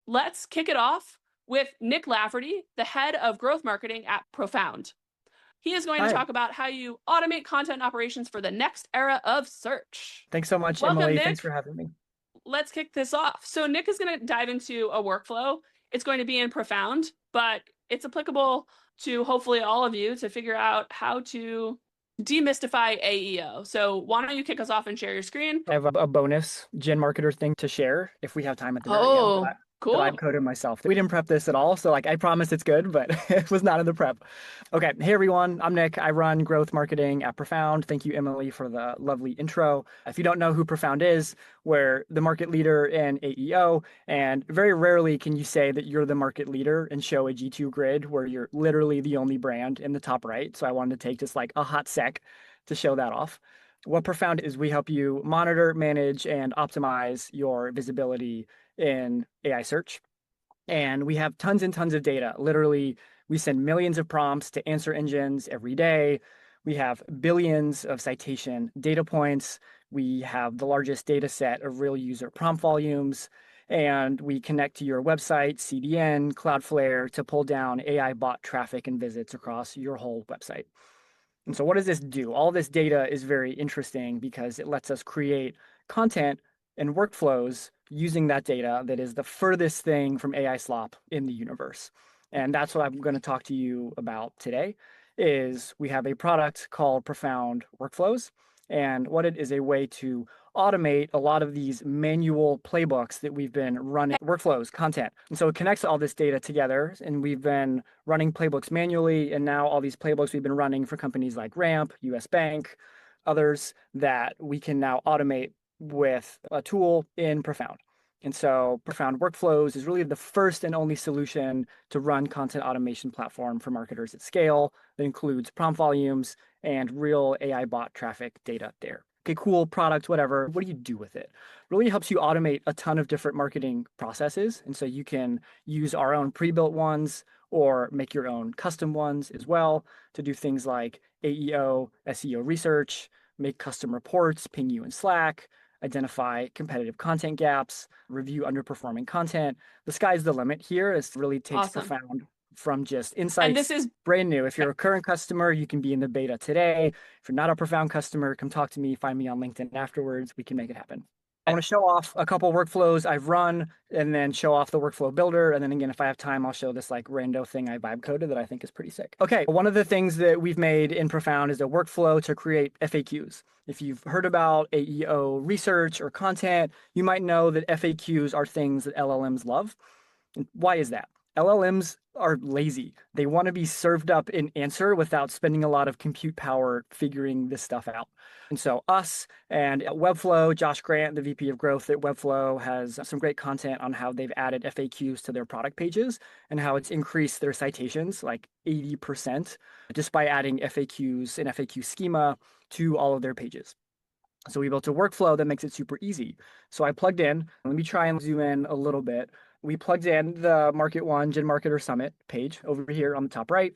let's kick it off with Nick Lafferty, the head of growth marketing at Profound. He is going to talk about how you automate content operations for the next era of search. Thanks so much, Welcome, Emily. Nick. Thanks for having me. Let's kick this off. So Nick is going to dive into a workflow. It's going to be in Profound, but it's applicable to hopefully all of you to figure out how to demystify AEO. So why don't you kick us off and share your screen? I have a bonus Gen Marketer thing to share if we have time at the very end. Oh, That I've cool. coded myself. We didn't prep this at all, so like I promise it's good, but it was not in the prep. Okay, hey everyone, I'm Nick. I run growth marketing at Profound. Thank you, Emily, for the lovely intro. If you don't know who Profound is, we're the market leader in AEO, and very rarely can you say that you're the market leader and show a G2 grid where you're literally the only brand in the top right. So I wanted to take just like a hot sec to show that off. What Profound is, we help you monitor, manage, and optimize your visibility in AI search. And we have tons and tons of data. Literally, we send millions of prompts to answer engines every day. We have billions of citation data points. We have the largest data set of real user prompt volumes. And we connect to your website, CDN, Cloudflare to pull down AI bot traffic and visits across your whole website. And so what does this do? All this data is very interesting because it lets us create content and workflows using that data that is the furthest thing from AI slop in the universe. And that's what I'm going to talk to you about today is we have a product called Profound Workflows. And what it is a way to automate a lot of these manual playbooks that we've been running, workflows, content. And so it connects all this data together. And we've been running playbooks manually. And now all these playbooks we've been running for companies like Ramp, US Bank, others that we can now automate with a tool in Profound. And so Profound Workflows is really the first and only solution to run content automation platform for marketers at scale that includes prompt volumes and real AI bot traffic data there. Okay, cool product, whatever. What do you do with it? Really helps you automate a ton of different marketing processes. And so you can use our own pre-built ones or make your own custom ones as well to do things like AEO, SEO research, make custom reports, ping you in Slack, identify competitive content gaps, review underperforming content. The sky's the limit here. It really takes Awesome. Profound from just insights. And this is brand new. If you're a current customer, you can be in the beta today. If you're not a Profound customer, come talk to me, find me on LinkedIn afterwards. We can make it happen. I want to show off a couple workflows I've run and then show off the workflow builder. And then again, if I have time, I'll show this like rando thing I vibe coded that I think is pretty sick. Okay, one of the things that we've made in Profound is a workflow to create FAQs. If you've heard about AEO research or content, you might know that FAQs are things that LLMs love. And why is that? LLMs are lazy. They want to be served up in answer without spending a lot of compute power figuring this stuff out. And so us and Webflow, Josh Grant, the VP of growth at Webflow, has some great content on how they've added FAQs to their product pages and how it's increased their citations like 80% just by adding FAQs and FAQ schema to all of their pages. So we built a workflow that makes it super easy. So I plugged in, let me try and zoom in a little bit. We plugged in the MKT1 Gen Marketer Summit page over here on the top right.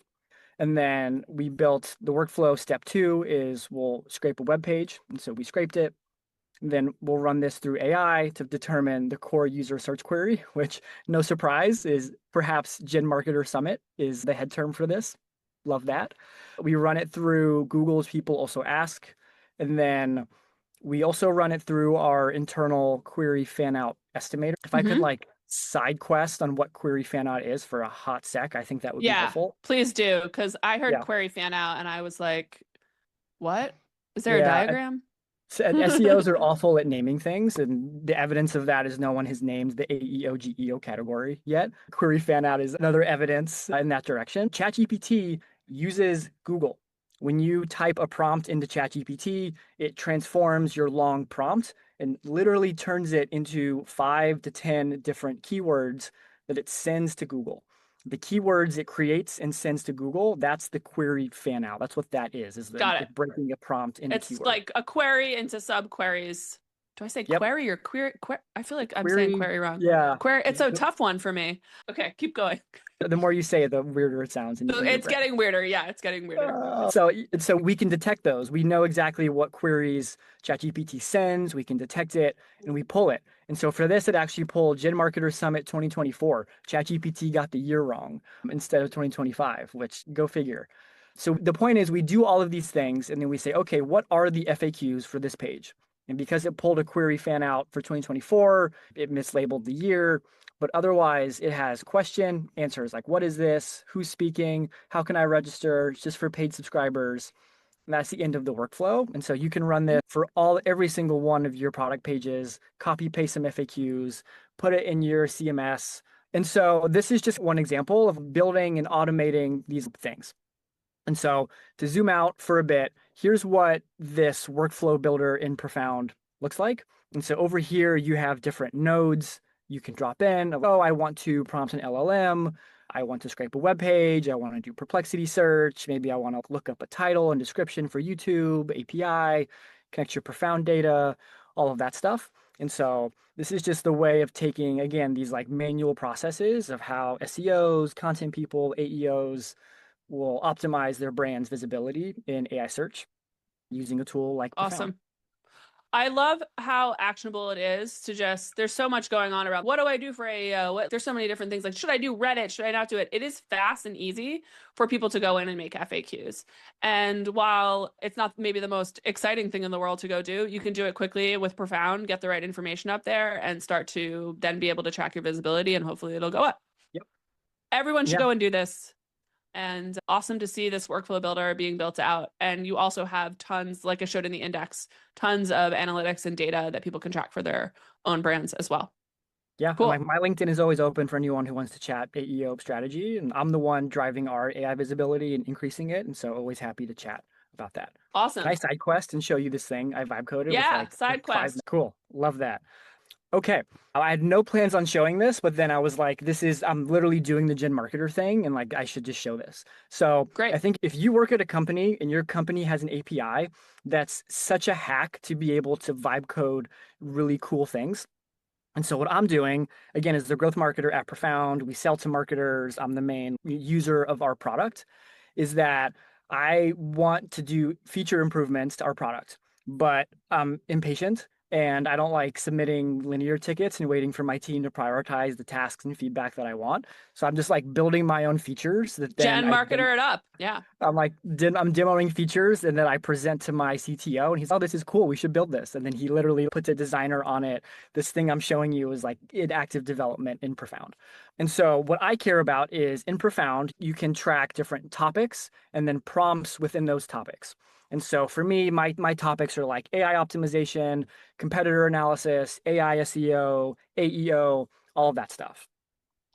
And then we built the workflow. Step 2 is we'll scrape a web page. And so we scraped it. Then we'll run this through AI to determine the core user search query, which no surprise is perhaps Gen Marketer Summit is the head term for this. Love that. We run it through Google's People Also Ask. And then we also run it through our internal query fan out estimator. If I could like side quest on what query fan out is for a hot sec, I think that would be helpful. Please do, because I heard query fan out and I was like, what? Is there a diagram? SEOs are awful at naming things, and the evidence of that is no one has named the AEO GEO category yet. Query fan out is another evidence in that direction. ChatGPT uses Google. When you type a prompt into ChatGPT, it transforms your long prompt and literally turns it into 5 to 10 different keywords that it sends to Google. The keywords it creates and sends to Google, that's the query fan out. That's what that is it breaking a prompt into keywords. It's like a query into subqueries. Do I say query or query? I feel like I'm saying query wrong. Yeah. Query. It's a tough one for me. Okay, keep going. The more you say it, the weirder it sounds. It's getting weirder. Yeah, it's getting weirder. So we can detect those. We know exactly what queries ChatGPT sends. We can detect it and we pull it. And so for this, it actually pulled Gen Marketer Summit 2024. ChatGPT got the year wrong instead of 2025, which go figure. So the point is we do all of these things and then we say, okay, what are the FAQs for this page? And because it pulled a query fan out for 2024, it mislabeled the year, but otherwise it has question answers like, what is this? Who's speaking? How can I register? It's just for paid subscribers. And that's the end of the workflow. And so you can run this for every single one of your product pages, copy paste some FAQs, put it in your CMS. And so this is just one example of building and automating these things. And so to zoom out for a bit, here's what this workflow builder in Profound looks like. And so over here, you have different nodes you can drop in. Oh, I want to prompt an LLM. I want to scrape a web page. I want to do perplexity search. Maybe I want to look up a title and description for YouTube, API, connect your Profound data, all of that stuff. And so this is just the way of taking, again, these like manual processes of how SEOs, content people, AEOs will optimize their brand's visibility in AI search using a tool like Profound. Awesome. I love how actionable it is to just, there's so much going on around what do I do for AEO? There's so many different things like, should I do Reddit? Should I not do it? It is fast and easy for people to go in and make FAQs. And while it's not maybe the most exciting thing in the world to go do, you can do it quickly with Profound, get the right information up there and start to then be able to track your visibility and hopefully it'll go up. Yep. Everyone should Yeah. go and do this. And awesome to see this workflow builder being built out. And you also have tons, like I showed in the index, tons of analytics and data that people can track for their own brands as well. Yeah, Cool. my LinkedIn is always open for anyone who wants to chat AEO strategy. And I'm the one driving our AI visibility and increasing it. And so always happy to chat about that. Awesome. Can I side quest and show you this thing I vibe coded with Yeah, like side quest. Cool. Love that. Okay. I had no plans on showing this, but then I was like, I'm literally doing the Gen Marketer thing and like, I should just show this. So Great. I think if you work at a company and your company has an API, that's such a hack to be able to vibe code really cool things. And so what I'm doing, again, is the growth marketer at Profound. We sell to marketers. I'm the main user of our product, is that I want to do feature improvements to our product, but I'm impatient and I don't like submitting linear tickets and waiting for my team to prioritize the tasks and feedback that I want. So I'm just like building my own features that then Gen Marketer it up. Yeah. I'm demoing features and then I present to my CTO and he's, oh, this is cool. We should build this. And then he literally puts a designer on it. This thing I'm showing you is like in active development in Profound. And so what I care about is in Profound, you can track different topics and then prompts within those topics. And so for me, my topics are like AI optimization, competitor analysis, AI SEO, AEO, all of that stuff.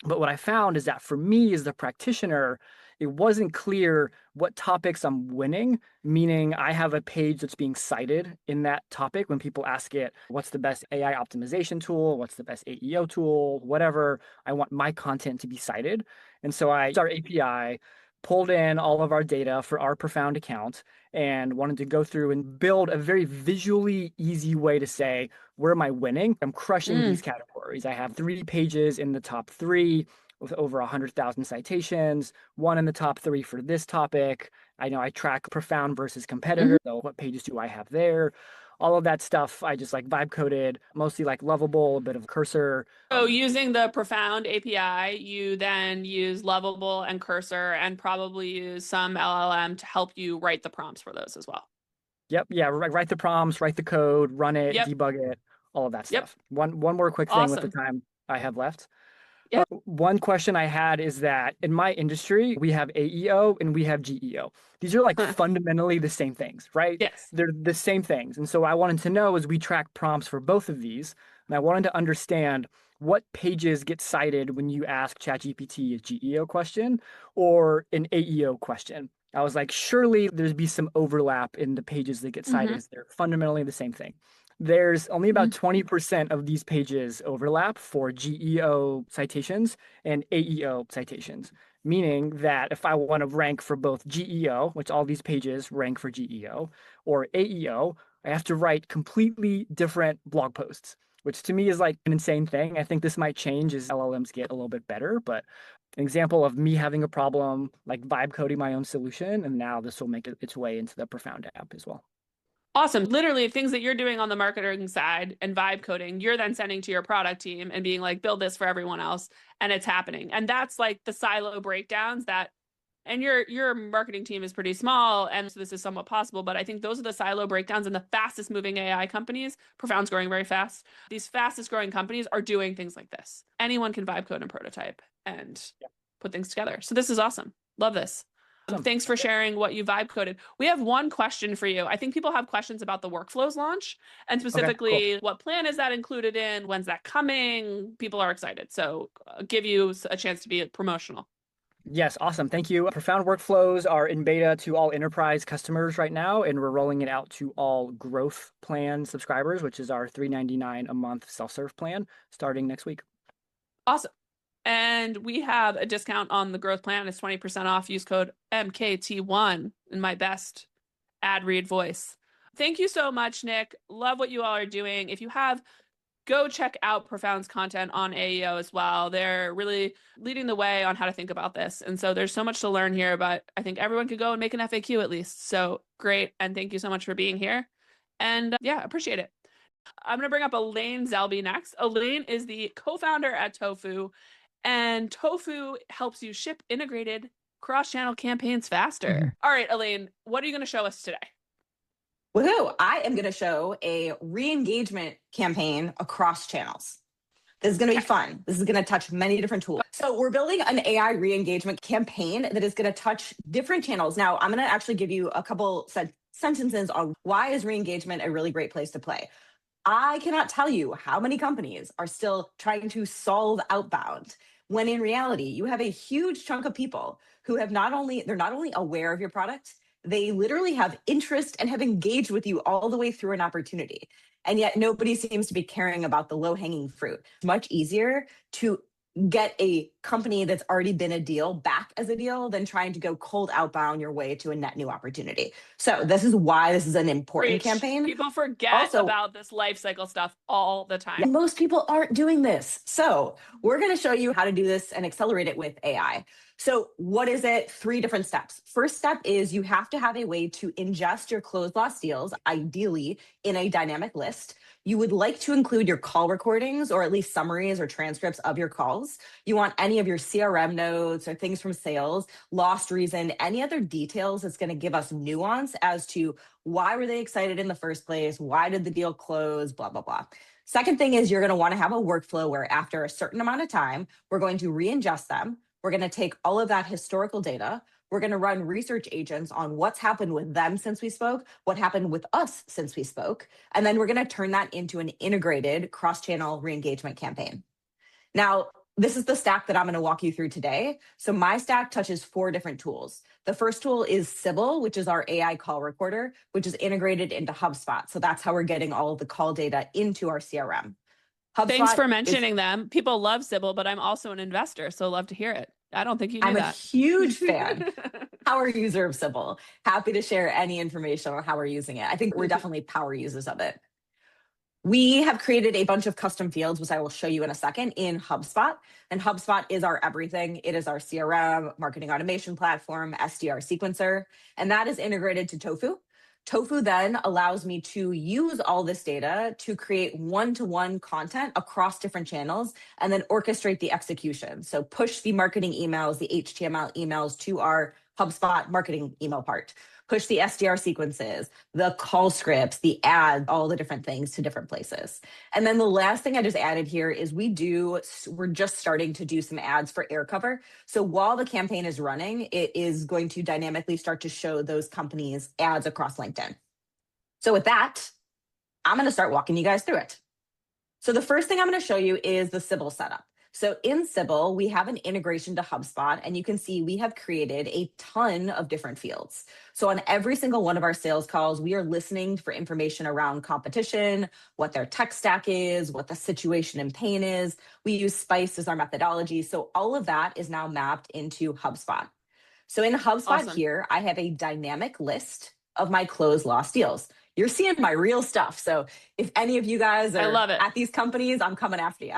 But what I found is that for me as the practitioner, it wasn't clear what topics I'm winning, meaning I have a page that's being cited in that topic when people ask it, what's the best AI optimization tool? What's the best AEO tool? Whatever. I want my content to be cited. And so I used our API, pulled in all of our data for our Profound account, and wanted to go through and build a very visually easy way to say, where am I winning? I'm crushing these categories. I have 3 pages in the top 3 with over 100,000 citations, 1 in the top 3 for this topic. I know I track Profound versus competitor. So what pages do I have there? All of that stuff, I just like vibe coded, mostly like Lovable, a bit of Cursor. So using the Profound API, you then use Lovable and Cursor and probably use some LLM to help you write the prompts for those as well. Yep. Yeah. Write the prompts, write the code, run it, Yep. debug it, all of that Yep. stuff. One more quick thing with the Awesome. time I have left. Yeah. One question I had is that in my industry, we have AEO and we have GEO. These are like fundamentally the same things, right? Yes. They're the same things. And so I wanted to know as we track prompts for both of these, and I wanted to understand what pages get cited when you ask ChatGPT a GEO question or an AEO question. I was like, surely there'd be some overlap in the pages that get cited. They're fundamentally the same thing. There's only about 20% of these pages overlap for GEO citations and AEO citations, meaning that if I want to rank for both GEO, which all these pages rank for GEO, or AEO, I have to write completely different blog posts, which to me is like an insane thing. I think this might change as LLMs get a little bit better, but an example of me having a problem, like vibe coding my own solution, and now this will make its way into the Profound app as well. Awesome. Literally things that you're doing on the marketing side and vibe coding, you're then sending to your product team and being like, build this for everyone else. And it's happening. And that's like the silo breakdowns that, and your marketing team is pretty small. And so this is somewhat possible, but I think those are the silo breakdowns and the fastest moving AI companies. Profound's growing very fast. These fastest growing companies are doing things like this. Anyone can vibe code and prototype and put things together. So this is awesome. Love this. Thanks for sharing what you vibe coded. We have one question for you. I think people have questions about the workflows launch and specifically what plan is that included in? When's that coming? People are excited. So I'll give you a chance to be promotional. Yes, awesome. Thank you. Profound workflows are in beta to all enterprise customers right now, and we're rolling it out to all growth plan subscribers, which is our $3.99 a month self-serve plan starting next week. Awesome. And we have a discount on the growth plan. It's 20% off. Use code MKT1 in my best ad read voice. Thank you so much, Nick. Love what you all are doing. If you have, go check out Profound's content on AEO as well. They're really leading the way on how to think about this. And so there's so much to learn here, but I think everyone could go and make an FAQ at least. So great. And thank you so much for being here. And yeah, appreciate it. I'm going to bring up Elaine Zelby next. Elaine is the co-founder at Tofu, and Tofu helps you ship integrated cross-channel campaigns faster. All right, Elaine, what are you going to show us today? Woohoo! I am going to show a re-engagement campaign across channels. This is going to be fun. This is going to touch many different tools. So we're building an AI re-engagement campaign that is going to touch different channels. Now, I'm going to actually give you a couple sentences on why is re-engagement a really great place to play. I cannot tell you how many companies are still trying to solve outbound, when in reality, you have a huge chunk of people who have they're not only aware of your product, they literally have interest and have engaged with you all the way through an opportunity. And yet nobody seems to be caring about the low-hanging fruit. It's much easier to get a company that's already been a deal back as a deal than trying to go cold outbound your way to a net new opportunity. So this is why this is an important campaign. People forget about this life cycle stuff all the time. Yeah, most people aren't doing this. So we're going to show you how to do this and accelerate it with AI. So what is it? 3 different steps. First step is you have to have a way to ingest your closed lost deals, ideally in a dynamic list. You would like to include your call recordings or at least summaries or transcripts of your calls. You want any of your CRM notes or things from sales, lost reason, any other details that's going to give us nuance as to why were they excited in the first place? Why did the deal close? Blah, blah, blah. Second thing is you're going to want to have a workflow where after a certain amount of time, we're going to re-ingest them. We're going to take all of that historical data. We're going to run research agents on what's happened with them since we spoke, what happened with us since we spoke, and then we're going to turn that into an integrated cross-channel re-engagement campaign. Now, this is the stack that I'm going to walk you through today. So my stack touches 4 different tools. The first tool is Sybil, which is our AI call recorder, which is integrated into HubSpot. So that's how we're getting all of the call data into our CRM. HubSpot Thanks for mentioning them. People love Sybil, but I'm also an investor, so love to hear it. I don't think you knew that. I'm a huge fan. Power user of Sybil. Happy to share any information on how we're using it. I think we're definitely power users of it. We have created a bunch of custom fields, which I will show you in a second, in HubSpot. And HubSpot is our everything. It is our CRM, marketing automation platform, SDR sequencer, and that is integrated to Tofu. Tofu then allows me to use all this data to create one-to-one content across different channels and then orchestrate the execution. So push the marketing emails, the HTML emails to our HubSpot marketing email part. Push the SDR sequences, the call scripts, the ads, all the different things to different places. And then the last thing I just added here is we're just starting to do some ads for air cover. So while the campaign is running, it is going to dynamically start to show those companies ads across LinkedIn. So with that, I'm going to start walking you guys through it. So the first thing I'm going to show you is the Sybil setup. So in Sybil, we have an integration to HubSpot, and you can see we have created a ton of different fields. So on every single one of our sales calls, we are listening for information around competition, what their tech stack is, what the situation and pain is. We use SPICE as our methodology. So all of that is now mapped into HubSpot. So in HubSpot here, I have a dynamic list of my closed lost deals. You're seeing my real stuff. So if any of you guys are at these companies, I'm coming after you.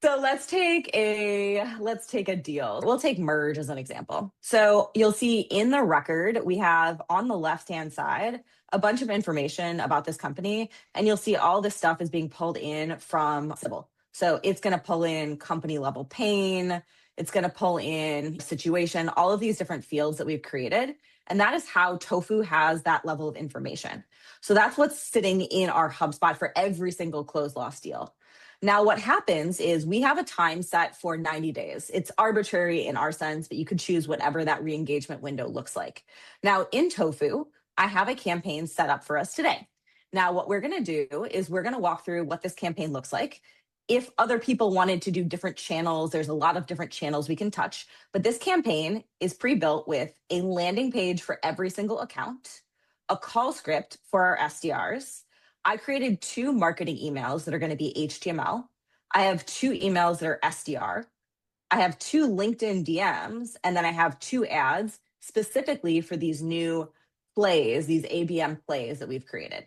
So let's take a deal. We'll take merge as an example. So you'll see in the record, we have on the left-hand side a bunch of information about this company, and you'll see all this stuff is being pulled in from Sybil. So it's going to pull in company level pain, it's going to pull in situation, all of these different fields that we've created. And that is how Tofu has that level of information. So that's what's sitting in our HubSpot for every single close loss deal. Now, what happens is we have a time set for 90 days. It's arbitrary in our sense, but you could choose whatever that re-engagement window looks like. Now, in Tofu, I have a campaign set up for us today. Now, what we're going to do is we're going to walk through what this campaign looks like. If other people wanted to do different channels, there's a lot of different channels we can touch. But this campaign is pre-built with a landing page for every single account, a call script for our SDRs. I created 2 marketing emails that are going to be HTML. I have 2 emails that are SDR. I have 2 LinkedIn DMs, and then I have 2 ads specifically for these new plays, these ABM plays that we've created.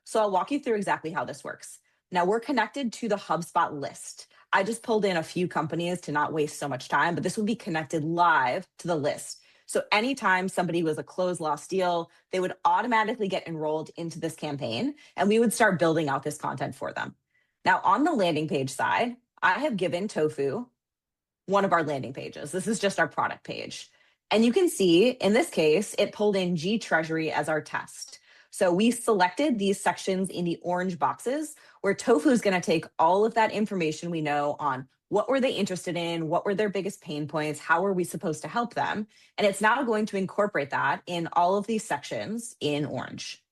So I'll walk you through exactly how this works. Now we're connected to the HubSpot list. I just pulled in a few companies to not waste so much time, but this will be connected live to the list. So anytime somebody was a close loss deal, they would automatically get enrolled into this campaign, and we would start building out this content for them. Now on the landing page side, I have given Tofu one of our landing pages. This is just our product page. And you can see in this case, it pulled in G Treasury as our test. So we selected these sections in the orange boxes where Tofu is going to take all of that information we know on what were they interested in, what were their biggest pain points, how are we supposed to help them, and it's now going to incorporate that in all of these sections in orange.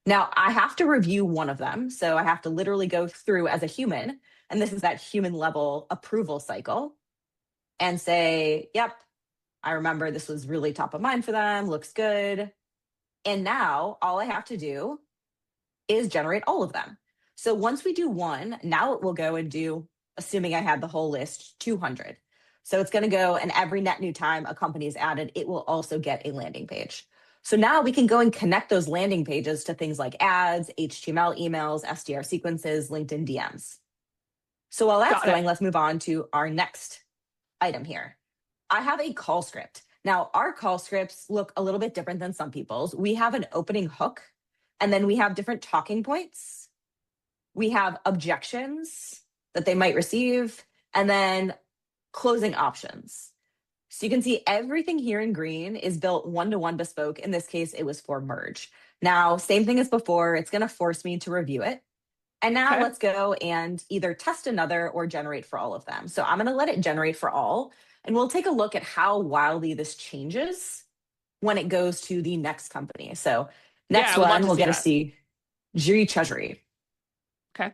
Now, I have to review one of them, so I have to literally go through as a human, and this is that human level approval cycle, and say, yep, I remember this was really top of mind for them, looks good. And now all I have to do is generate all of them. So once we do one, now it will go and do, assuming I had the whole list, 200. So it's going to go, and every net new time a company is added, it will also get a landing page. So now we can go and connect those landing pages to things like ads, HTML emails, SDR sequences, LinkedIn DMs. So while that's going, let's move on to our next item here. I have a call script. Now, our call scripts look a little bit different than some people's. We have an opening hook, and then we have different talking points. We have objections that they might receive, and then closing options. So you can see everything here in green is built one-to-one bespoke. In this case, it was for merge. Now, same thing as before, it's going to force me to review it. And now let's go and either test another or generate for all of them. So I'm going to let it generate for all. And we'll take a look at how wildly this changes when it goes to the next company. So next one, we'll get to see G Treasury. Okay.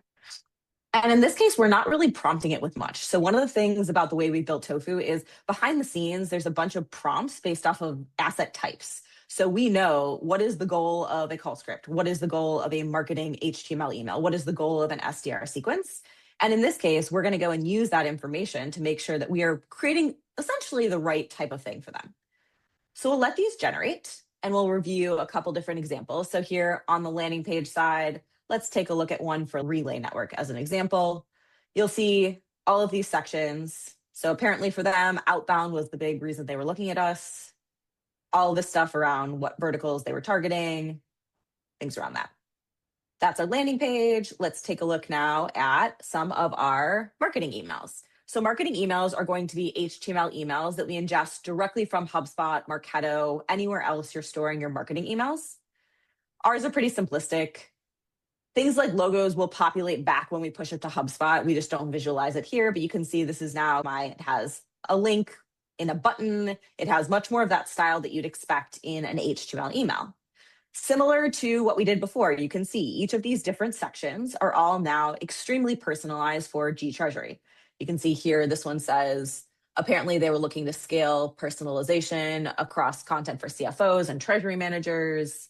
And in this case, we're not really prompting it with much. So one of the things about the way we built Tofu is behind the scenes, there's a bunch of prompts based off of asset types. So we know what is the goal of a call script? What is the goal of a marketing HTML email? What is the goal of an SDR sequence? And in this case, we're going to go and use that information to make sure that we are creating essentially the right type of thing for them. So we'll let these generate, and we'll review a couple different examples. So here on the landing page side, let's take a look at one for Relay Network as an example. You'll see all of these sections. So apparently for them, outbound was the big reason they were looking at us. All this stuff around what verticals they were targeting, things around that. That's our landing page. Let's take a look now at some of our marketing emails. So marketing emails are going to be HTML emails that we ingest directly from HubSpot, Marketo, anywhere else you're storing your marketing emails. Ours are pretty simplistic. Things like logos will populate back when we push it to HubSpot. We just don't visualize it here, but you can see this is now it has a link in a button. It has much more of that style that you'd expect in an HTML email. Similar to what we did before, you can see each of these different sections are all now extremely personalized for G Treasury. You can see here, this one says, apparently they were looking to scale personalization across content for CFOs and treasury managers.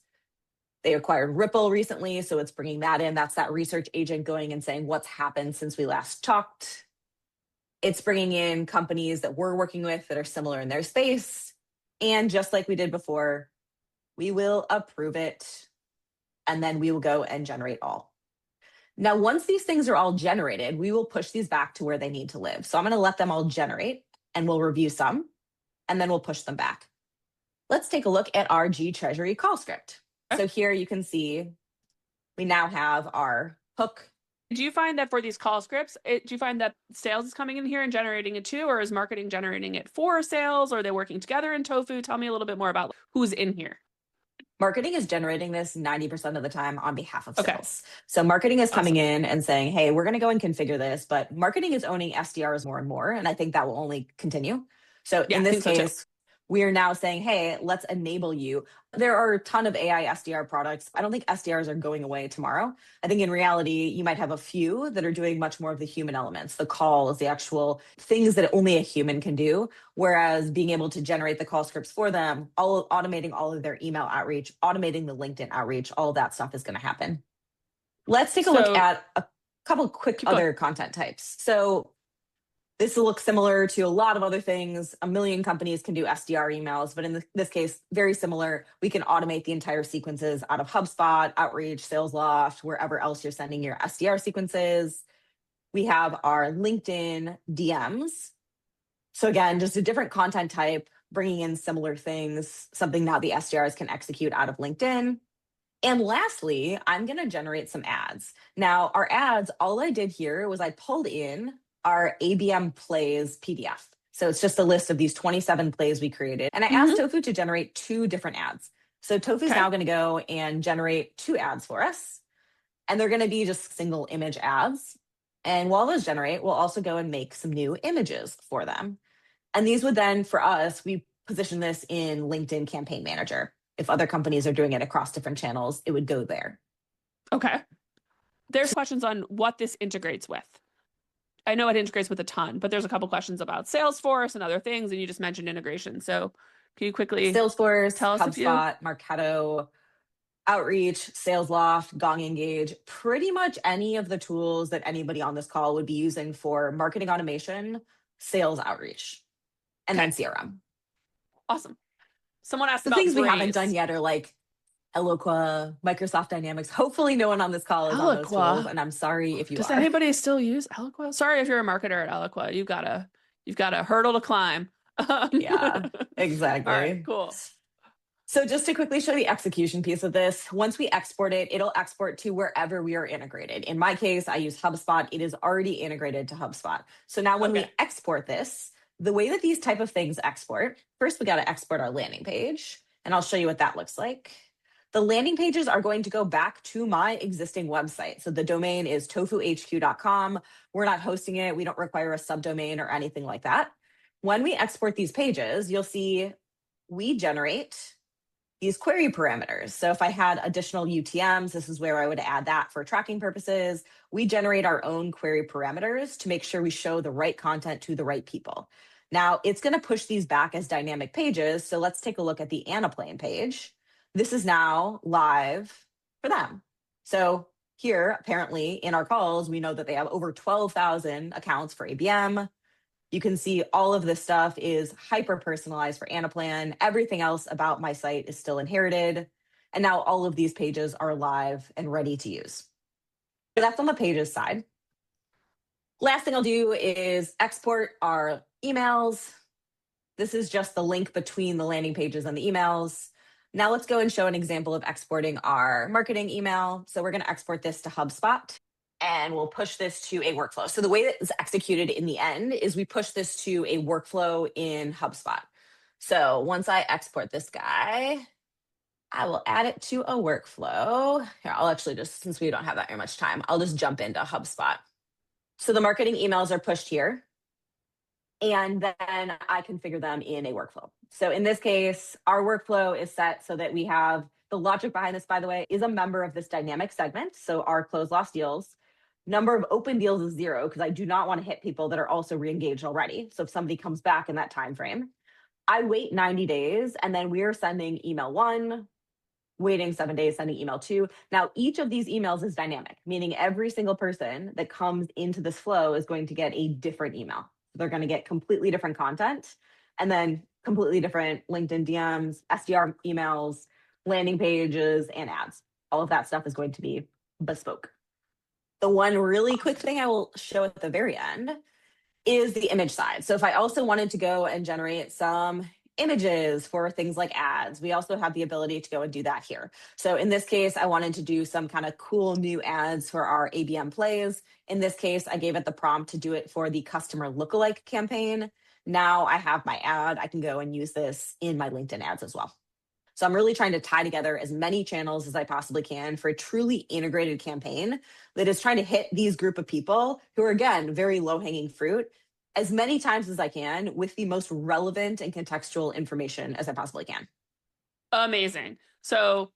They acquired Ripple recently, so it's bringing that in. That's that research agent going and saying what's happened since we last talked. It's bringing in companies that we're working with that are similar in their space. And just like we did before, we will approve it, and then we will go and generate all. Now, once these things are all generated, we will push these back to where they need to live. So I'm going to let them all generate and we'll review some and then we'll push them back. Let's take a look at our G Treasury call script. So here you can see we now have our hook. Do you find that for these call scripts, do you find that sales is coming in here and generating it too, or is marketing generating it for sales, or are they working together in Tofu? Tell me a little bit more about who's in here. Marketing is generating this 90% of the time on behalf of Okay. sales. So marketing is coming Awesome. in and saying, hey, we're going to go and configure this, but marketing is owning SDRs more and more. And I think that will only continue. So Yeah, in I this think so too. case, we are now saying, hey, let's enable you. There are a ton of AI SDR products. I don't think SDRs are going away tomorrow. I think in reality, you might have a few that are doing much more of the human elements, the calls, the actual things that only a human can do. Whereas being able to generate the call scripts for them, automating all of their email outreach, automating the LinkedIn outreach, all of that stuff is going to happen. Let's take a look at a couple quick other content types. So this will look similar to a lot of other things. A million companies can do SDR emails, but in this case, very similar. We can automate the entire sequences out of HubSpot, Outreach, SalesLoft, wherever else you're sending your SDR sequences. We have our LinkedIn DMs. So again, just a different content type, bringing in similar things, something now the SDRs can execute out of LinkedIn. And lastly, I'm going to generate some ads. Now, our ads, all I did here was I pulled in our ABM plays PDF. So it's just a list of these 27 plays we created. And I asked Tofu to generate 2 different ads. So Tofu's now going to go and generate 2 ads for us. And they're going to be just single image ads. And while those generate, we'll also go and make some new images for them. And these would then, for us, we position this in LinkedIn Campaign Manager. If other companies are doing it across different channels, it would go there. Okay. There's questions on what this integrates with. I know it integrates with a ton, but there's a couple questions about Salesforce and other things, and you just mentioned integration. So can you quickly Salesforce, tell us HubSpot, Marketo, Outreach, SalesLoft, Gong Engage, pretty much any of the tools that anybody on this call would be using for marketing automation, sales outreach, and then CRM. Awesome. Someone asked the about things Braze. We haven't done yet are like Eloqua, Microsoft Dynamics. Hopefully no one on this call is on those tools, and I'm sorry if you Does are. anybody still use Eloqua? Sorry if you're a marketer at Eloqua. You've got a hurdle to climb. Yeah, exactly. All right, cool. So just to quickly show the execution piece of this, once we export it, it'll export to wherever we are integrated. In my case, I use HubSpot. It is already integrated to HubSpot. So now when we export this, the way that these type of things export, first we got to export our landing page, and I'll show you what that looks like. The landing pages are going to go back to my existing website. So the domain is tofuhq.com. We're not hosting it. We don't require a subdomain or anything like that. When we export these pages, you'll see we generate these query parameters. So if I had additional UTMs, this is where I would add that for tracking purposes. We generate our own query parameters to make sure we show the right content to the right people. Now it's going to push these back as dynamic pages. So let's take a look at the Anaplan page. This is now live for them. So here, apparently in our calls, we know that they have over 12,000 accounts for ABM. You can see all of this stuff is hyper-personalized for Anaplan. Everything else about my site is still inherited. And now all of these pages are live and ready to use. So that's on the pages side. Last thing I'll do is export our emails. This is just the link between the landing pages and the emails. Now let's go and show an example of exporting our marketing email. So we're going to export this to HubSpot. And we'll push this to a workflow. So the way that it's executed in the end is we push this to a workflow in HubSpot. So once I export this guy, I will add it to a workflow. Here, I'll actually just, since we don't have that very much time, I'll just jump into HubSpot. So the marketing emails are pushed here. And then I configure them in a workflow. So in this case, our workflow is set so that we have the logic behind this, by the way, is a member of this dynamic segment. So our close lost deals. Number of open deals is 0 because I do not want to hit people that are also re-engaged already. So if somebody comes back in that time frame, I wait 90 days and then we are sending email 1, waiting 7 days, sending email 2. Now, each of these emails is dynamic, meaning every single person that comes into this flow is going to get a different email. They're going to get completely different content and then completely different LinkedIn DMs, SDR emails, landing pages, and ads. All of that stuff is going to be bespoke. The one really quick thing I will show at the very end is the image side. So if I also wanted to go and generate some images for things like ads, we also have the ability to go and do that here. So in this case, I wanted to do some kind of cool new ads for our ABM plays. In this case, I gave it the prompt to do it for the customer lookalike campaign. Now I have my ad. I can go and use this in my LinkedIn ads as well. So I'm really trying to tie together as many channels as I possibly can for a truly integrated campaign that is trying to hit these group of people who are, again, very low hanging fruit as many times as I can with the most relevant and contextual information as I possibly can. Amazing. So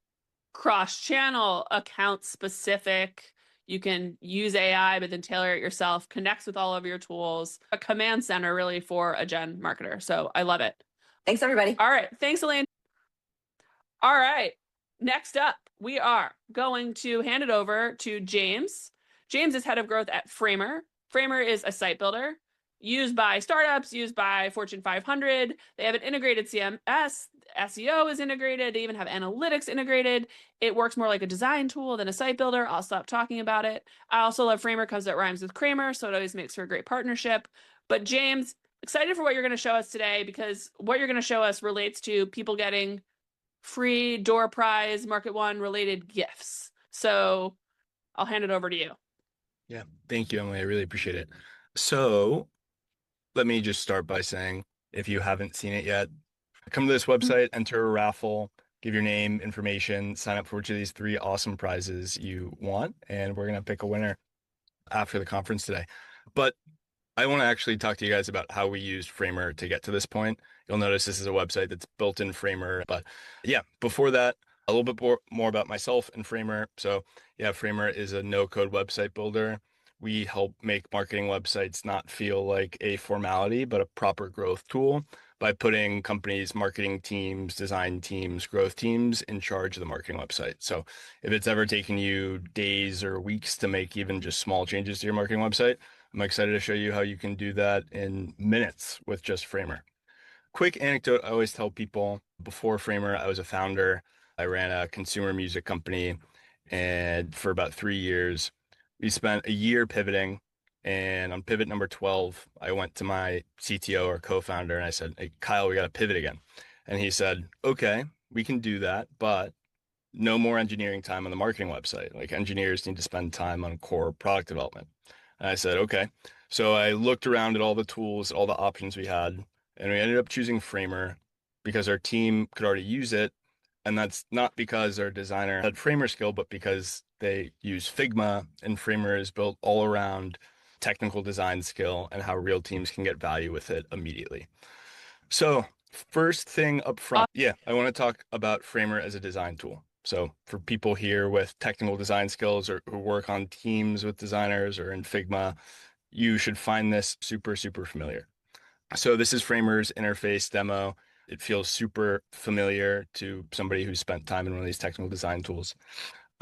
cross-channel, account specific. You can use AI, but then tailor it yourself, connects with all of your tools, a command center really for a gen marketer. So I love it. Thanks, everybody. All right. Thanks, Elaine. All right. Next up, we are going to hand it over to James. James is head of growth at Framer. Framer is a site builder used by startups, used by Fortune 500. They have an integrated CMS. SEO is integrated. They even have analytics integrated. It works more like a design tool than a site builder. I'll stop talking about it. I also love Framer because it rhymes with Kramer, so it always makes for a great partnership. But James, excited for what you're going to show us today, because what you're going to show us relates to people getting free door prize Market One related gifts. So I'll hand it over to you. Yeah, thank you, Emily. I really appreciate it. So let me just start by saying, if you haven't seen it yet, come to this website, enter a raffle, give your name, information, sign up for which of these 3 awesome prizes you want, and we're going to pick a winner after the conference today. But I want to actually talk to you guys about how we used Framer to get to this point. You'll notice this is a website that's built in Framer. But yeah, before that, a little bit more about myself and Framer. So yeah, Framer is a no-code website builder. We help make marketing websites not feel like a formality, but a proper growth tool by putting companies' marketing teams, design teams, growth teams in charge of the marketing website. So if it's ever taken you days or weeks to make even just small changes to your marketing website, I'm excited to show you how you can do that in minutes with just Framer. Quick anecdote I always tell people: before Framer, I was a founder. I ran a consumer music company, and for about 3 years, we spent a year pivoting. And on pivot number 12, I went to my CTO or co-founder and I said, "Hey, Kyle, we got to pivot again." And he said, "Okay, we can do that, but no more engineering time on the marketing website. Like, engineers need to spend time on core product development." And I said, "Okay." So I looked around at all the tools, all the options we had, and we ended up choosing Framer because our team could already use it. And that's not because our designer had Framer skill, but because they use Figma, and Framer is built all around technical design skill and how real teams can get value with it immediately. So first thing up front, I want to talk about Framer as a design tool. So for people here with technical design skills or who work on teams with designers or in Figma, you should find this super, super familiar. So this is Framer's interface demo. It feels super familiar to somebody who's spent time in one of these technical design tools.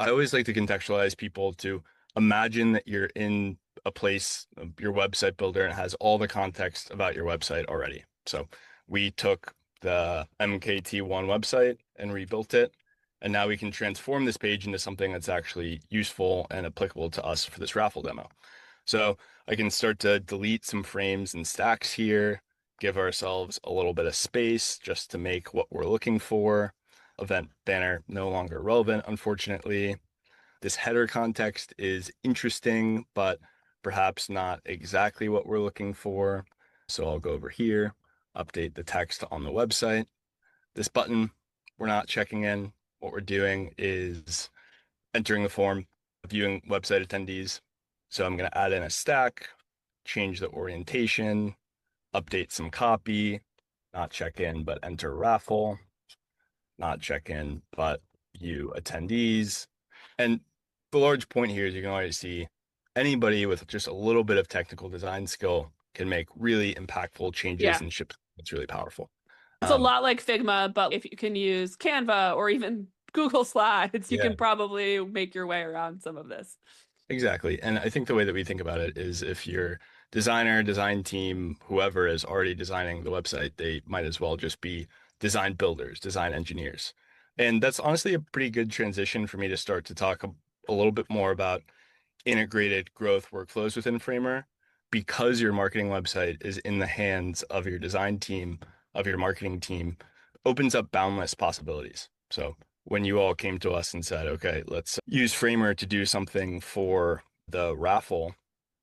I always like to contextualize people to imagine that you're in a place, your website builder, and it has all the context about your website already. So we took the MKT1 website and rebuilt it, and now we can transform this page into something that's actually useful and applicable to us for this raffle demo. So I can start to delete some frames and stacks here, give ourselves a little bit of space just to make what we're looking for. Event banner no longer relevant, unfortunately. This header context is interesting, but perhaps not exactly what we're looking for. So I'll go over here, update the text on the website. This button, we're not checking in. What we're doing is entering the form, viewing website attendees. So I'm going to add in a stack, change the orientation, update some copy, not check in, but enter raffle, not check in, but view attendees. And the large point here is you can already see anybody with just a little bit of technical design skill can make really impactful changes and ship. It's really powerful. It's a lot like Figma, but if you can use Canva or even Google Slides, you can probably make your way around some of this. Exactly. And I think the way that we think about it is if your designer, design team, whoever is already designing the website, they might as well just be design builders, design engineers. And that's honestly a pretty good transition for me to start to talk a little bit more about integrated growth workflows within Framer, because your marketing website is in the hands of your design team, of your marketing team, opens up boundless possibilities. So when you all came to us and said, okay, let's use Framer to do something for the raffle,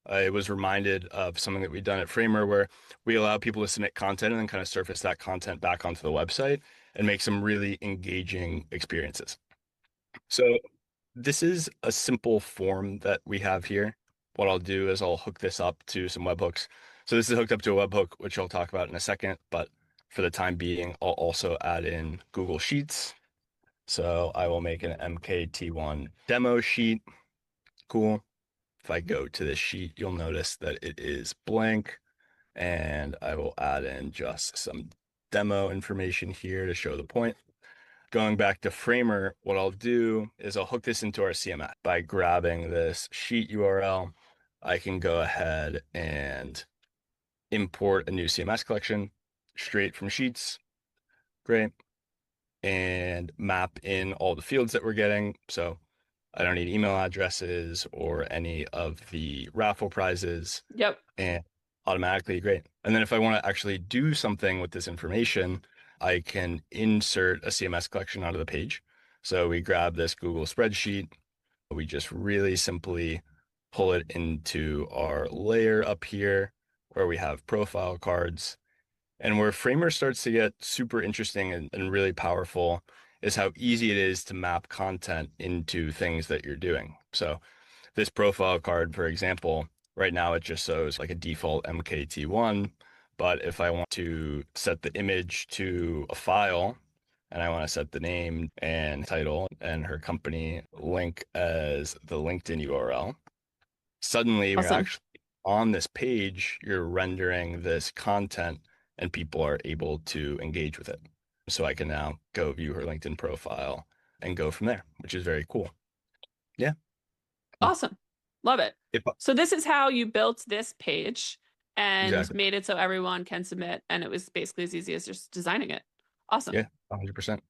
I was reminded of something that we've done at Framer where we allow people to submit content and then kind of surface that content back onto the website and make some really engaging experiences. So this is a simple form that we have here. What I'll do is I'll hook this up to some webhooks. So this is hooked up to a webhook, which I'll talk about in a second, but for the time being, I'll also add in Google Sheets. So I will make an MKT1 demo sheet. Cool. If I go to this sheet, you'll notice that it is blank, and I will add in just some demo information here to show the point. Going back to Framer, what I'll do is I'll hook this into our CMS. By grabbing this sheet URL, I can go ahead and import a new CMS collection straight from Sheets. Great. And map in all the fields that we're getting. So I don't need email addresses or any of the raffle prizes. Yep. And automatically, great. And then if I want to actually do something with this information, I can insert a CMS collection onto the page. So we grab this Google spreadsheet. We just really simply pull it into our layer up here where we have profile cards. And where Framer starts to get super interesting and really powerful is how easy it is to map content into things that you're doing. So this profile card, for example, right now it just shows like a default MKT1. But if I want to set the image to a file and I want to set the name and title and her company link as the LinkedIn URL, suddenly we're Awesome. actually on this page, you're rendering this content and people are able to engage with it. So I can now go view her LinkedIn profile and go from there, which is very cool. Yeah. Awesome. Love it. If, So this is how you built this page and Exactly. made it so everyone can submit. And it was basically as easy as just designing it. Awesome. Yeah, 100%.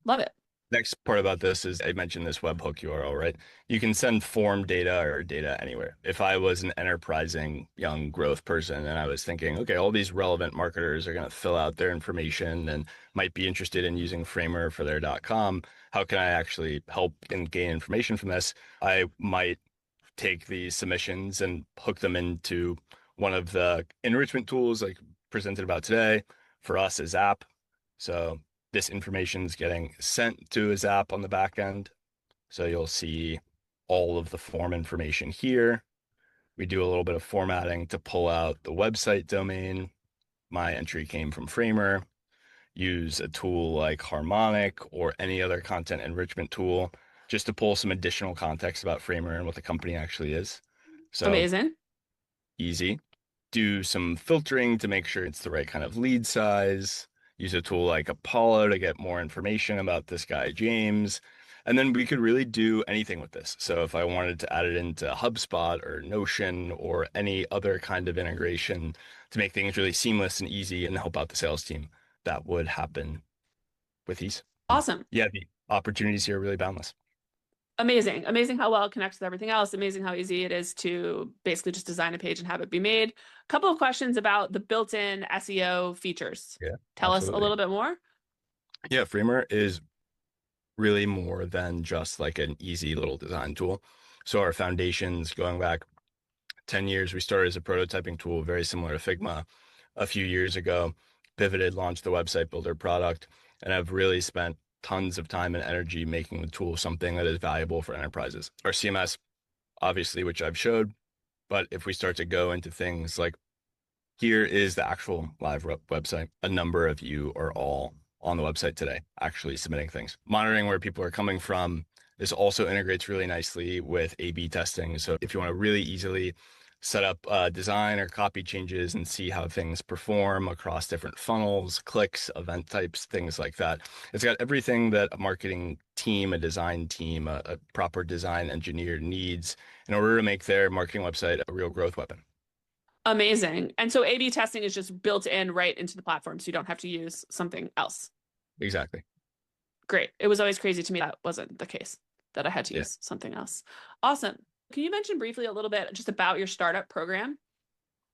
Love it. Next part about this is I mentioned this webhook URL, right? You can send form data or data anywhere. If I was an enterprising young growth person and I was thinking, okay, all these relevant marketers are going to fill out their information and might be interested in using Framer for their .com, how can I actually help and gain information from this? I might take these submissions and hook them into one of the enrichment tools like presented about today. For us is app. So this information is getting sent to his app on the back end. So you'll see all of the form information here. We do a little bit of formatting to pull out the website domain. My entry came from Framer. Use a tool like Harmonic or any other content enrichment tool just to pull some additional context about Framer and what the company actually is. So Amazing. easy. Do some filtering to make sure it's the right kind of lead size. Use a tool like Apollo to get more information about this guy, James. And then we could really do anything with this. So if I wanted to add it into HubSpot or Notion or any other kind of integration to make things really seamless and easy and help out the sales team, that would happen with ease. Awesome. Yeah, the opportunities here are really boundless. Amazing. Amazing how well it connects with everything else. Amazing how easy it is to basically just design a page and have it be made. A couple of questions about the built-in SEO features. Yeah, Tell us a absolutely. little bit more. Yeah, Framer is really more than just like an easy little design tool. So our foundations going back 10 years, we started as a prototyping tool, very similar to Figma. A few years ago, pivoted, launched the website builder product, and I've really spent tons of time and energy making the tool something that is valuable for enterprises. Our CMS, obviously, which I've showed, but if we start to go into things like here is the actual live website, a number of you are all on the website today, actually submitting things. Monitoring where people are coming from. This also integrates really nicely with A/B testing. So if you want to really easily set up design or copy changes and see how things perform across different funnels, clicks, event types, things like that. It's got everything that a marketing team, a design team, a proper design engineer needs in order to make their marketing website a real growth weapon. Amazing. And so A/B testing is just built in right into the platform, so you don't have to use something else. Exactly. Great. It was always crazy to me that wasn't the case, that I had to use something else. Awesome. Can you mention briefly a little bit just about your startup program?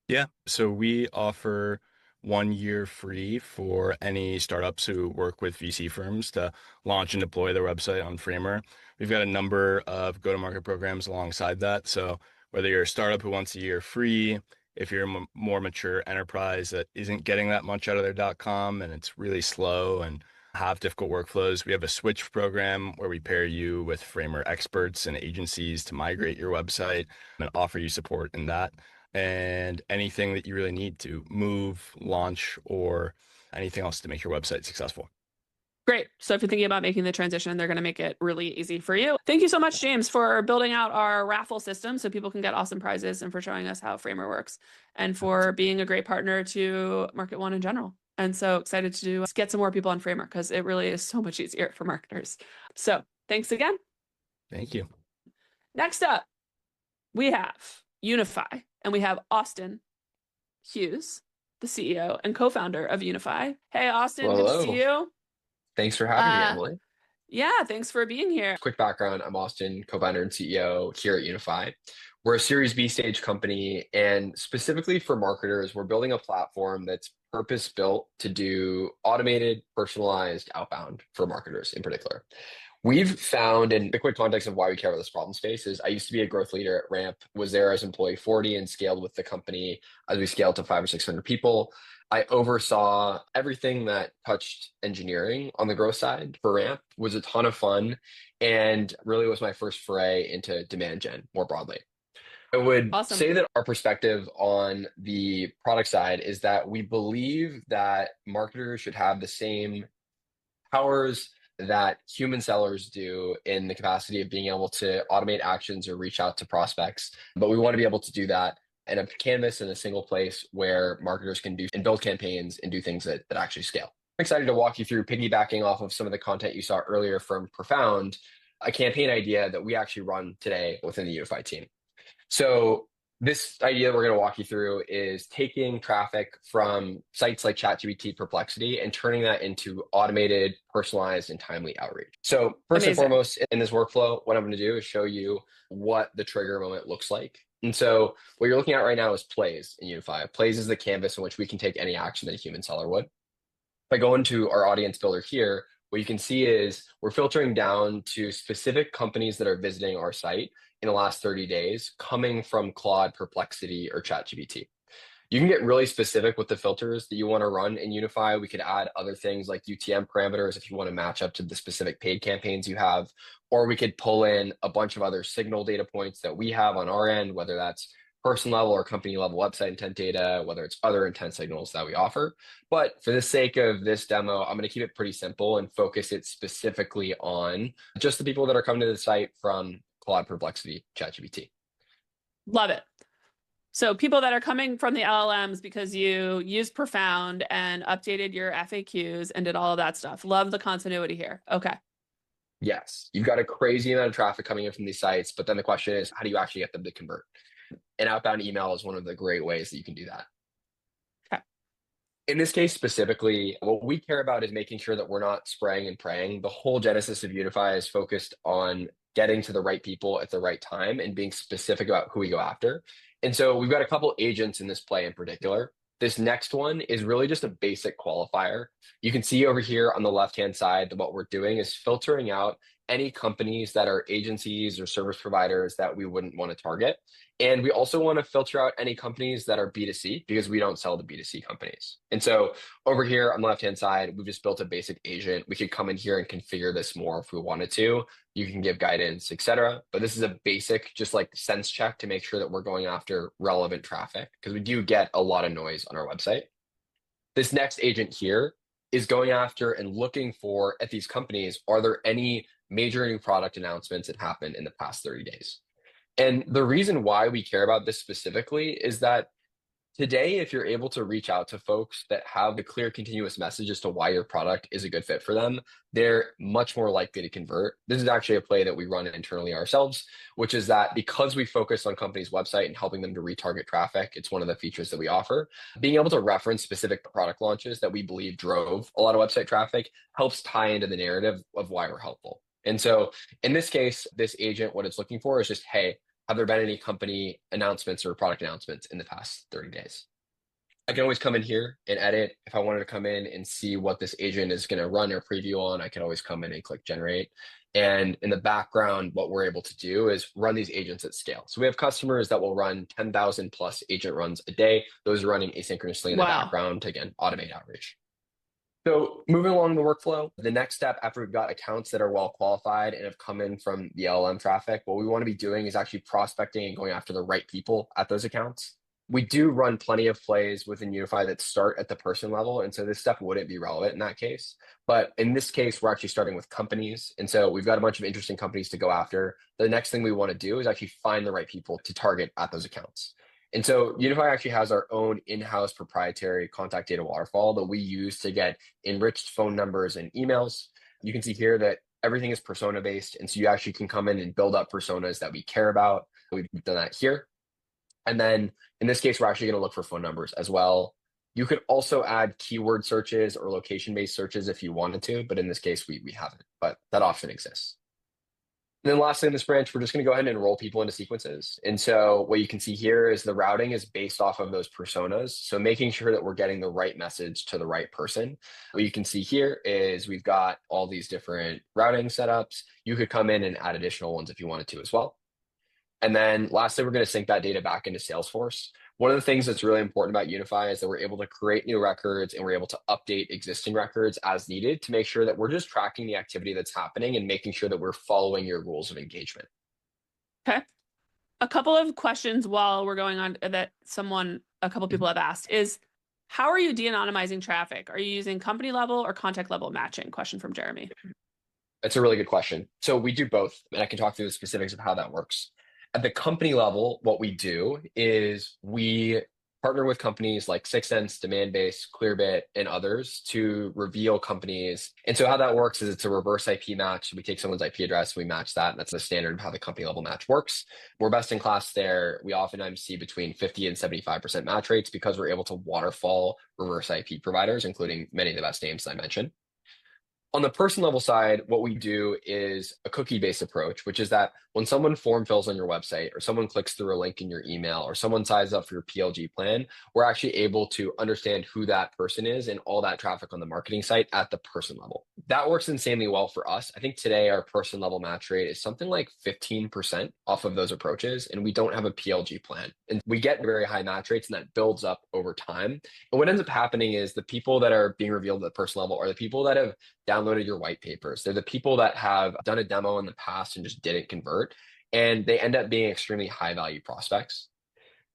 Yeah. So we offer 1 year free for any startups who work with VC firms to launch and deploy their website on Framer. We've got a number of go-to-market programs alongside that. So whether you're a startup who wants a year free, if you're a more mature enterprise that isn't getting that much out of their .com and it's really slow and have difficult workflows, we have a switch program where we pair you with Framer experts and agencies to migrate your website and offer you support in that and anything that you really need to move, launch, or anything else to make your website successful. Great. So if you're thinking about making the transition, they're going to make it really easy for you. Thank you so much, James, for building out our raffle system so people can get awesome prizes and for showing us how Framer works and for being a great partner to Market One in general. And so excited to get some more people on Framer because it really is so much easier for marketers. So thanks again. Thank you. Next up, we have Unify, and we have Austin Hughes, the CEO and co-founder of Unify. Hey, Austin, good to see you. Thanks for having me, Emily. Yeah, thanks for being here. Quick background, I'm Austin, co-founder and CEO here at Unify. We're a Series B stage company, and specifically for marketers, we're building a platform that's purpose-built to do automated, personalized outbound for marketers in particular. We've found, and the quick context of why we care about this problem space is I used to be a growth leader at Ramp, was there as employee 40 and scaled with the company as we scaled to 500 or 600 people. I oversaw everything that touched engineering on the growth side for Ramp, was a ton of fun, and really was my first foray into demand gen more broadly. I would say that our perspective on the product side is that we believe that marketers should have the same powers that human sellers do in the capacity of being able to automate actions or reach out to prospects. But we want to be able to do that in a canvas in a single place where marketers can do and build campaigns and do things that actually scale. I'm excited to walk you through, piggybacking off of some of the content you saw earlier from Profound, a campaign idea that we actually run today within the Unify team. So this idea we're going to walk you through is taking traffic from sites like ChatGPT, Perplexity, and turning that into automated, personalized, and timely outreach. So first and foremost, in this workflow, what I'm going to do is show you what the trigger moment looks like. And so what you're looking at right now is plays in Unify. Plays is the canvas in which we can take any action that a human seller would. If I go into our audience builder here, what you can see is we're filtering down to specific companies that are visiting our site in the last 30 days, coming from Claude, Perplexity, or ChatGPT. You can get really specific with the filters that you want to run in Unify. We could add other things like UTM parameters if you want to match up to the specific paid campaigns you have, or we could pull in a bunch of other signal data points that we have on our end, whether that's person level or company level website intent data, whether it's other intent signals that we offer. But for the sake of this demo, I'm going to keep it pretty simple and focus it specifically on just the people that are coming to the site from Claude, Perplexity, ChatGPT. Love it. So people that are coming from the LLMs because you used Profound and updated your FAQs and did all of that stuff. Love the continuity here. Okay. Yes, you've got a crazy amount of traffic coming in from these sites, but then the question is, how do you actually get them to convert? And outbound email is one of the great ways that you can do that. Okay. In this case specifically, what we care about is making sure that we're not spraying and praying. The whole genesis of Unify is focused on getting to the right people at the right time and being specific about who we go after. And so we've got a couple agents in this play in particular. This next one is really just a basic qualifier. You can see over here on the left-hand side that what we're doing is filtering out any companies that are agencies or service providers that we wouldn't want to target. And we also want to filter out any companies that are B2C because we don't sell to B2C companies. And so over here on the left-hand side, we've just built a basic agent. We could come in here and configure this more if we wanted to. You can give guidance, etc. But this is a basic, just like sense check to make sure that we're going after relevant traffic because we do get a lot of noise on our website. This next agent here is going after and looking for at these companies, are there any major new product announcements that happened in the past 30 days? And the reason why we care about this specifically is that today, if you're able to reach out to folks that have a clear continuous message as to why your product is a good fit for them, they're much more likely to convert. This is actually a play that we run internally ourselves, which is that because we focus on companies' website and helping them to retarget traffic, it's one of the features that we offer. Being able to reference specific product launches that we believe drove a lot of website traffic helps tie into the narrative of why we're helpful. And so in this case, this agent, what it's looking for is just, hey, have there been any company announcements or product announcements in the past 30 days? I can always come in here and edit. If I wanted to come in and see what this agent is going to run or preview on, I can always come in and click generate. And in the background, what we're able to do is run these agents at scale. So we have customers that will run 10,000 plus agent runs a day. Those are running asynchronously in the background to, again, automate outreach. So moving along the workflow, the next step after we've got accounts that are well qualified and have come in from the LLM traffic, what we want to be doing is actually prospecting and going after the right people at those accounts. We do run plenty of plays within Unify that start at the person level. And so this step wouldn't be relevant in that case. But in this case, we're actually starting with companies. And so we've got a bunch of interesting companies to go after. The next thing we want to do is actually find the right people to target at those accounts. And so Unify actually has our own in-house proprietary contact data waterfall that we use to get enriched phone numbers and emails. You can see here that everything is persona-based. And so you actually can come in and build up personas that we care about. We've done that here. And then in this case, we're actually going to look for phone numbers as well. You could also add keyword searches or location-based searches if you wanted to, but in this case, we haven't, but that option exists. And then lastly in this branch, we're just going to go ahead and enroll people into sequences. And so what you can see here is the routing is based off of those personas. So making sure that we're getting the right message to the right person. What you can see here is we've got all these different routing setups. You could come in and add additional ones if you wanted to as well. And then lastly, we're going to sync that data back into Salesforce. One of the things that's really important about Unify is that we're able to create new records and we're able to update existing records as needed to make sure that we're just tracking the activity that's happening and making sure that we're following your rules of engagement. Okay. A couple of questions while we're going on that a couple people have asked is, how are you de-anonymizing traffic? Are you using company level or contact level matching? Question from Jeremy. That's a really good question. So we do both, and I can talk through the specifics of how that works. At the company level, what we do is we partner with companies like 6sense, Demandbase, Clearbit, and others to reveal companies. And so how that works is it's a reverse IP match. We take someone's IP address, we match that. And that's the standard of how the company level match works. We're best in class there. We oftentimes see between 50 and 75% match rates because we're able to waterfall reverse IP providers, including many of the best names I mentioned. On the person level side, what we do is a cookie-based approach, which is that when someone form fills on your website or someone clicks through a link in your email or someone signs up for your PLG plan, we're actually able to understand who that person is and all that traffic on the marketing site at the person level. That works insanely well for us. I think today our person level match rate is something like 15% off of those approaches, and we don't have a PLG plan. And we get very high match rates, and that builds up over time. And what ends up happening is the people that are being revealed at the person level are the people that have downloaded your white papers. They're the people that have done a demo in the past and just didn't convert, and they end up being extremely high value prospects.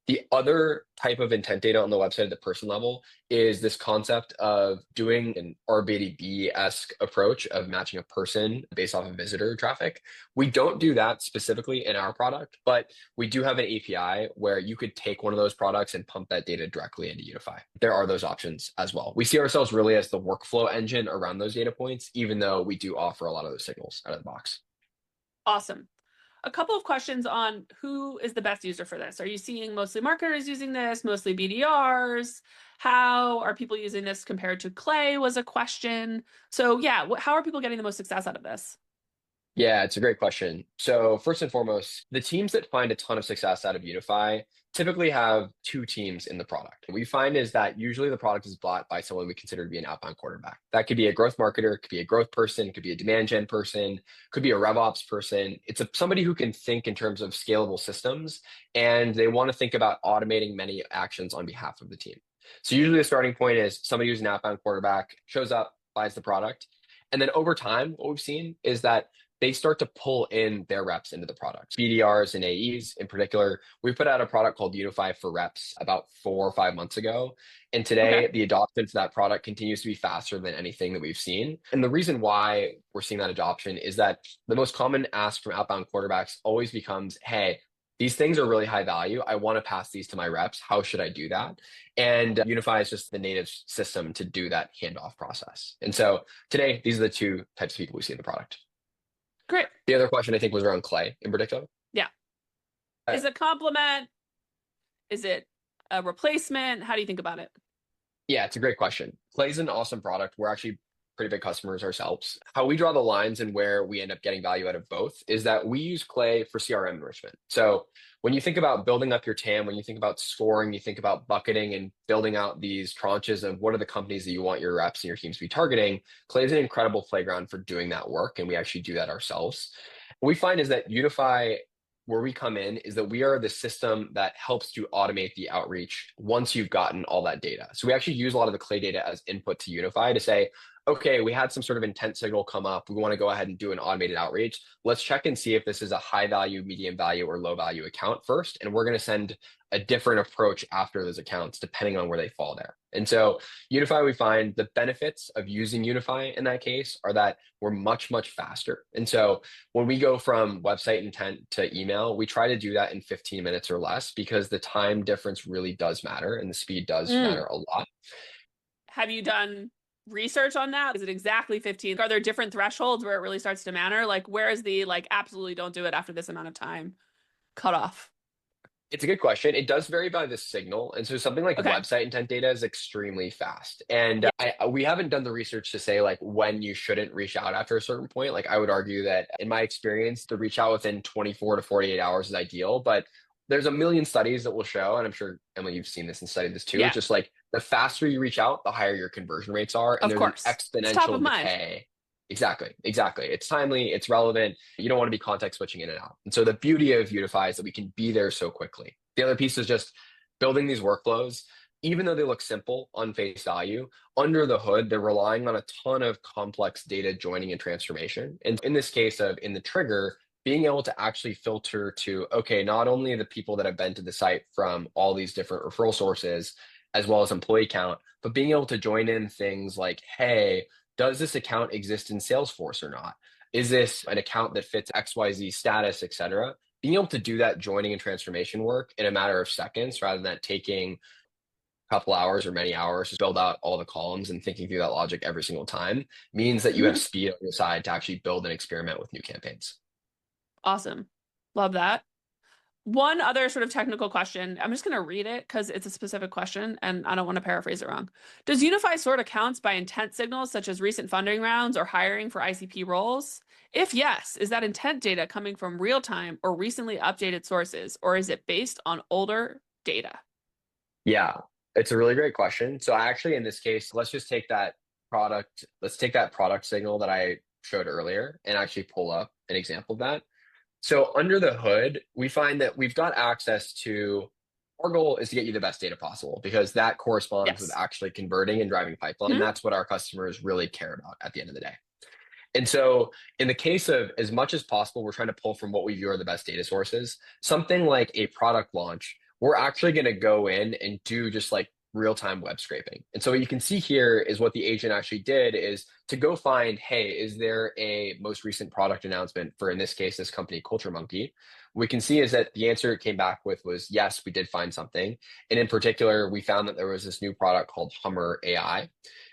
The other type of intent data on the website at the person level is this concept of doing an RBDB-esque approach of matching a person based off of visitor traffic. We don't do that specifically in our product, but we do have an API where you could take one of those products and pump that data directly into Unify. There are those options as well. We see ourselves really as the workflow engine around those data points, even though we do offer a lot of those signals out of the box. Awesome. A couple of questions on who is the best user for this. Are you seeing mostly marketers using this, mostly BDRs? How are people using this compared to Clay was a question. So yeah, how are people getting the most success out of this? Yeah, it's a great question. So first and foremost, the teams that find a ton of success out of Unify typically have two teams in the product. What we find is that usually the product is bought by someone we consider to be an outbound quarterback. That could be a growth marketer, could be a growth person, could be a demand gen person, could be a RevOps person. It's somebody who can think in terms of scalable systems, and they want to think about automating many actions on behalf of the team. So usually the starting point is somebody who's an outbound quarterback shows up, buys the product. And then over time, what we've seen is that they start to pull in their reps into the product. BDRs and AEs in particular, we put out a product called Unify for Reps about 4 or 5 months ago. And today, the adoption for that product continues to be faster than anything that we've seen. And the reason why we're seeing that adoption is that the most common ask from outbound quarterbacks always becomes, hey, these things are really high value. I want to pass these to my reps. How should I do that? And Unify is just the native system to do that handoff process. And so today, these are the two types of people we see in the product. Great. The other question I think was around Clay in particular. Yeah. Is it a complement? Is it a replacement? How do you think about it? Yeah, it's a great question. Clay is an awesome product. We're actually pretty big customers ourselves. How we draw the lines and where we end up getting value out of both is that we use Clay for CRM enrichment. So when you think about building up your TAM, when you think about scoring, you think about bucketing and building out these tranches of what are the companies that you want your reps and your teams to be targeting, Clay is an incredible playground for doing that work, and we actually do that ourselves. What we find is that Unify, where we come in, is that we are the system that helps to automate the outreach once you've gotten all that data. So we actually use a lot of the Clay data as input to Unify to say, okay, we had some sort of intent signal come up. We want to go ahead and do an automated outreach. Let's check and see if this is a high value, medium value, or low value account first. And we're going to send a different approach after those accounts, depending on where they fall there. And so Unify, we find the benefits of using Unify in that case are that we're much, much faster. And so when we go from website intent to email, we try to do that in 15 minutes or less, because the time difference really does matter and the speed does matter a lot. Have you done research on that? Is it exactly 15? Are there different thresholds where it really starts to matter? Like, where is the absolutely don't do it after this amount of time cutoff? It's a good question. It does vary by the signal. And so something like website intent data is extremely fast. And we haven't done the research to say when you shouldn't reach out after a certain point. I would argue that in my experience, the reach out within 24 to 48 hours is ideal. But there's a million studies that will show, and I'm sure, Emily, you've seen this and studied this too. It's just the faster you reach out, the higher your conversion rates are. And there's an exponential decay. Exactly. It's timely, it's relevant. You don't want to be context switching in and out. And so the beauty of Unify is that we can be there so quickly. The other piece is just building these workflows. Even though they look simple on face value, under the hood, they're relying on a ton of complex data joining and transformation. And in this case in the trigger, being able to actually filter to, okay, not only the people that have been to the site from all these different referral sources, as well as employee count, but being able to join in things like, hey, does this account exist in Salesforce or not? Is this an account that fits XYZ status, et cetera? Being able to do that joining and transformation work in a matter of seconds, rather than taking a couple hours or many hours to build out all the columns and thinking through that logic every single time, means that you have speed on your side to actually build and experiment with new campaigns. Awesome. Love that. One other sort of technical question. I'm just going to read it because it's a specific question and I don't want to paraphrase it wrong. Does Unify sort accounts by intent signals such as recent funding rounds or hiring for ICP roles? If yes, is that intent data coming from real-time or recently updated sources, or is it based on older data? Yeah, it's a really great question. So actually, in this case, let's take that product signal that I showed earlier and actually pull up an example of that. So under the hood, we find that we've got access to, our goal is to get you the best data possible, because that corresponds with actually converting and driving pipeline. And that's what our customers really care about at the end of the day. And so in the case of, as much as possible, we're trying to pull from what we view are the best data sources. Something like a product launch, we're actually going to go in and do just real-time web scraping. And so what you can see here is what the agent actually did is to go find, hey, is there a most recent product announcement for, in this case, this company, Culture Monkey? What we can see is that the answer it came back with was, yes, we did find something. And in particular, we found that there was this new product called Hummer AI.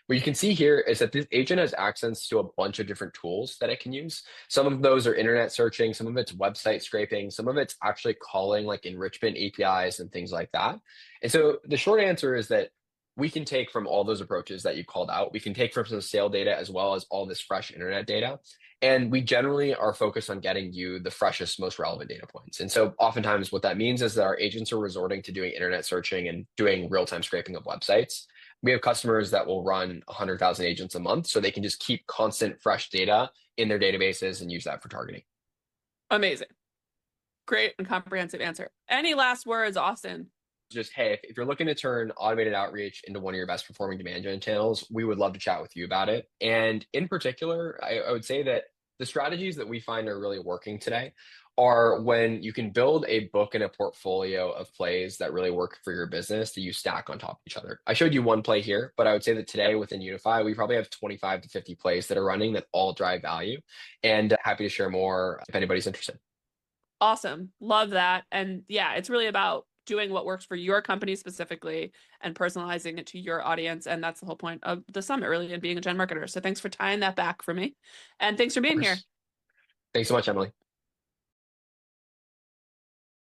What you can see here is that this agent has access to a bunch of different tools that it can use. Some of those are internet searching, some of it's website scraping, some of it's actually calling enrichment APIs and things like that. And so the short answer is that we can take from all those approaches that you called out. We can take from some sale data as well as all this fresh internet data. And we generally are focused on getting you the freshest, most relevant data points. And so oftentimes what that means is that our agents are resorting to doing internet searching and doing real-time scraping of websites. We have customers that will run 100,000 agents a month, so they can just keep constant fresh data in their databases and use that for targeting. Amazing. Great and comprehensive answer. Any last words, Austin? Just, hey, if you're looking to turn automated outreach into one of your best performing demand gen channels, we would love to chat with you about it. And in particular, I would say that the strategies that we find are really working today are when you can build a book and a portfolio of plays that really work for your business that you stack on top of each other. I showed you one play here, but I would say that today within Unify, we probably have 25 to 50 plays that are running that all drive value, and happy to share more if anybody's interested. Awesome. Love that. And yeah, it's really about doing what works for your company specifically and personalizing it to your audience. And that's the whole point of the summit, really, and being a gen marketer. So thanks for tying that back for me. And thanks for being here. Thanks so much, Emily.